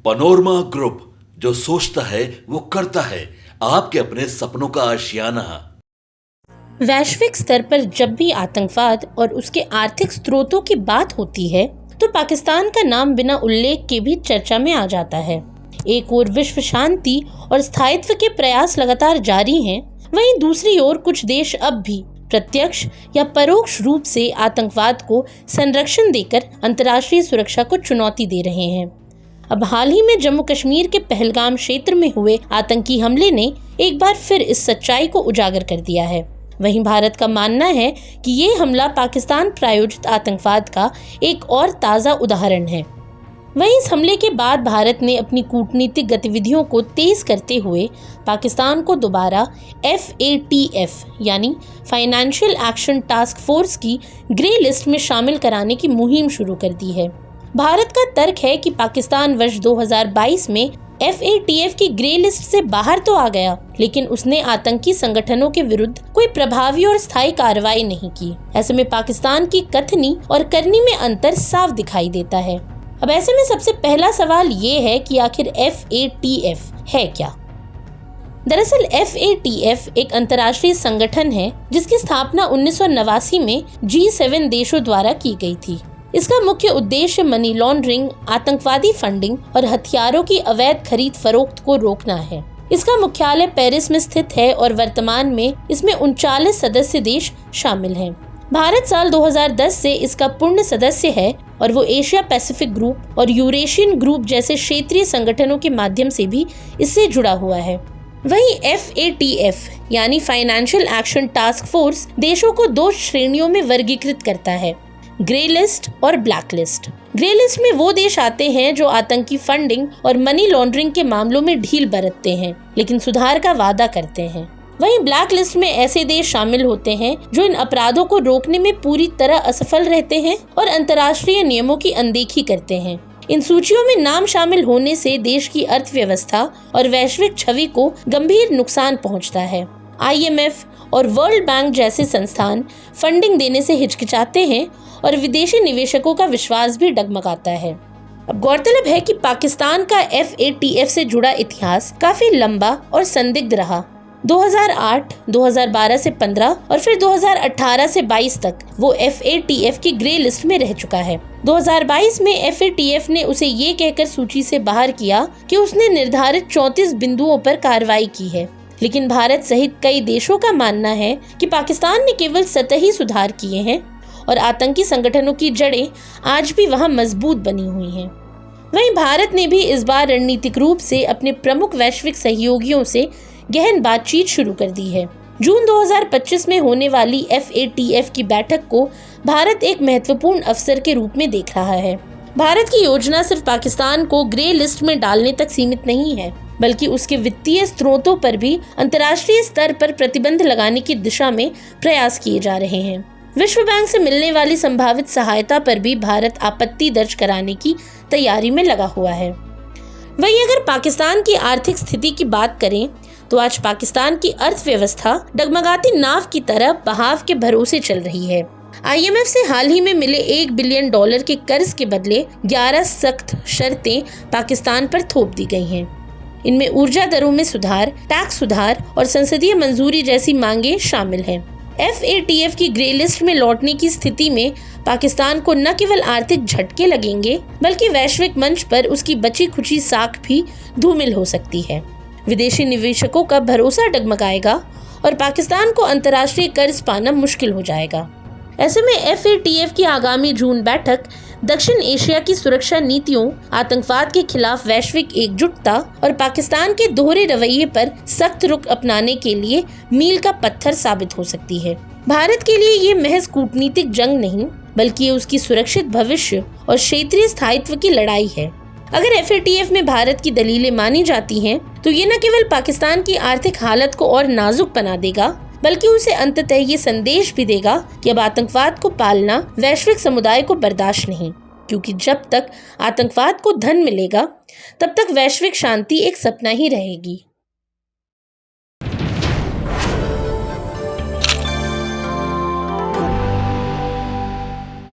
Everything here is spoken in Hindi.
पनोरमा ग्रुप, जो सोचता है वो करता है। आपके अपने सपनों का आशियाना। वैश्विक स्तर पर जब भी आतंकवाद और उसके आर्थिक स्रोतों की बात होती है तो पाकिस्तान का नाम बिना उल्लेख के भी चर्चा में आ जाता है। एक ओर विश्व शांति और स्थायित्व के प्रयास लगातार जारी हैं, वहीं दूसरी ओर कुछ देश अब भी प्रत्यक्ष या परोक्ष रूप से आतंकवाद को संरक्षण देकर अंतर्राष्ट्रीय सुरक्षा को चुनौती दे रहे हैं। अब हाल ही में जम्मू कश्मीर के पहलगाम क्षेत्र में हुए आतंकी हमले ने एक बार फिर इस सच्चाई को उजागर कर दिया है। वहीं भारत का मानना है कि ये हमला पाकिस्तान प्रायोजित आतंकवाद का एक और ताज़ा उदाहरण है। वहीं इस हमले के बाद भारत ने अपनी कूटनीतिक गतिविधियों को तेज करते हुए पाकिस्तान को दोबारा FATF यानी फाइनेंशियल एक्शन टास्क फोर्स की ग्रे लिस्ट में शामिल कराने की मुहिम शुरू कर दी है। भारत का तर्क है कि पाकिस्तान वर्ष 2022 में FATF की ग्रे लिस्ट से बाहर तो आ गया, लेकिन उसने आतंकी संगठनों के विरुद्ध कोई प्रभावी और स्थायी कार्रवाई नहीं की। ऐसे में पाकिस्तान की कथनी और करनी में अंतर साफ दिखाई देता है। अब ऐसे में सबसे पहला सवाल ये है कि आखिर FATF है क्या? दरअसल FATF एक अंतर्राष्ट्रीय संगठन है जिसकी स्थापना 1989 में G7 देशों द्वारा की गई थी। इसका मुख्य उद्देश्य मनी लॉन्ड्रिंग, आतंकवादी फंडिंग और हथियारों की अवैध खरीद फरोख्त को रोकना है। इसका मुख्यालय पेरिस में स्थित है और वर्तमान में इसमें 39 सदस्य देश शामिल हैं। भारत साल 2010 से इसका पूर्ण सदस्य है और वो एशिया पैसिफिक ग्रुप और यूरेशियन ग्रुप जैसे क्षेत्रीय संगठनों के माध्यम से भी इससे जुड़ा हुआ है। वहीं FATF यानी फाइनेंशियल एक्शन टास्क फोर्स देशों को दो श्रेणियों में वर्गीकृत करता है, ग्रे लिस्ट और ब्लैक लिस्ट। ग्रे लिस्ट में वो देश आते हैं जो आतंकी फंडिंग और मनी लॉन्ड्रिंग के मामलों में ढील बरतते हैं लेकिन सुधार का वादा करते हैं। वहीं ब्लैक लिस्ट में ऐसे देश शामिल होते हैं जो इन अपराधों को रोकने में पूरी तरह असफल रहते हैं और अंतर्राष्ट्रीय नियमों की अनदेखी करते हैं। इन सूचियों में नाम शामिल होने से देश की अर्थव्यवस्था और वैश्विक छवि को गंभीर नुकसान पहुंचता है। IMF और वर्ल्ड बैंक जैसे संस्थान फंडिंग देने से हिचकिचाते हैं और विदेशी निवेशकों का विश्वास भी डगमगाता है। अब गौरतलब है कि पाकिस्तान का FATF से जुड़ा इतिहास काफी लंबा और संदिग्ध रहा। 2008, 2012 से 15 और फिर 2018 से 22 तक वो FATF की ग्रे लिस्ट में रह चुका है। 2022 में FATF ने उसे ये कहकर सूची से बाहर किया कि उसने निर्धारित 34 बिंदुओं पर कार्रवाई की है, लेकिन भारत सहित कई देशों का मानना है कि पाकिस्तान ने केवल सतही सुधार किए हैं और आतंकी संगठनों की जड़ें आज भी वहां मजबूत बनी हुई हैं। वहीं भारत ने भी इस बार रणनीतिक रूप से अपने प्रमुख वैश्विक सहयोगियों से गहन बातचीत शुरू कर दी है। जून 2025 में होने वाली FATF की बैठक को भारत एक महत्वपूर्ण अवसर के रूप में देख रहा है। भारत की योजना सिर्फ पाकिस्तान को ग्रे लिस्ट में डालने तक सीमित नहीं है, बल्कि उसके वित्तीय स्रोतों पर भी अंतर्राष्ट्रीय स्तर पर प्रतिबंध लगाने की दिशा में प्रयास किए जा रहे हैं। विश्व बैंक से मिलने वाली संभावित सहायता पर भी भारत आपत्ति दर्ज कराने की तैयारी में लगा हुआ है। वहीं अगर पाकिस्तान की आर्थिक स्थिति की बात करें तो आज पाकिस्तान की अर्थव्यवस्था डगमगाती नाव की तरह बहाव के भरोसे चल रही है। IMF से हाल ही में मिले $1 बिलियन के कर्ज के बदले 11 सख्त शर्तें पाकिस्तान पर थोप दी गई हैं। इनमें ऊर्जा दरों में सुधार, टैक्स सुधार और संसदीय मंजूरी जैसी मांगे शामिल हैं। FATF की ग्रे लिस्ट में लौटने की स्थिति में पाकिस्तान को न केवल आर्थिक झटके लगेंगे, बल्कि वैश्विक मंच पर उसकी बची खुची साख भी धूमिल हो सकती है। विदेशी निवेशकों का भरोसा डगमगाएगा और पाकिस्तान को अंतर्राष्ट्रीय कर्ज पाना मुश्किल हो जाएगा। ऐसे में FATF की आगामी जून बैठक दक्षिण एशिया की सुरक्षा नीतियों, आतंकवाद के खिलाफ वैश्विक एकजुटता और पाकिस्तान के दोहरे रवैये पर सख्त रुख अपनाने के लिए मील का पत्थर साबित हो सकती है। भारत के लिए ये महज कूटनीतिक जंग नहीं, बल्कि ये उसकी सुरक्षित भविष्य और क्षेत्रीय स्थायित्व की लड़ाई है। अगर FATF में भारत की दलीलें मानी जाती हैं, तो ये न केवल पाकिस्तान की आर्थिक हालत को और नाजुक बना देगा, बल्कि उसे अंततः ये संदेश भी देगा कि अब आतंकवाद को पालना वैश्विक समुदाय को बर्दाश्त नहीं, क्योंकि जब तक आतंकवाद को धन मिलेगा, तब तक वैश्विक शांति एक सपना ही रहेगी।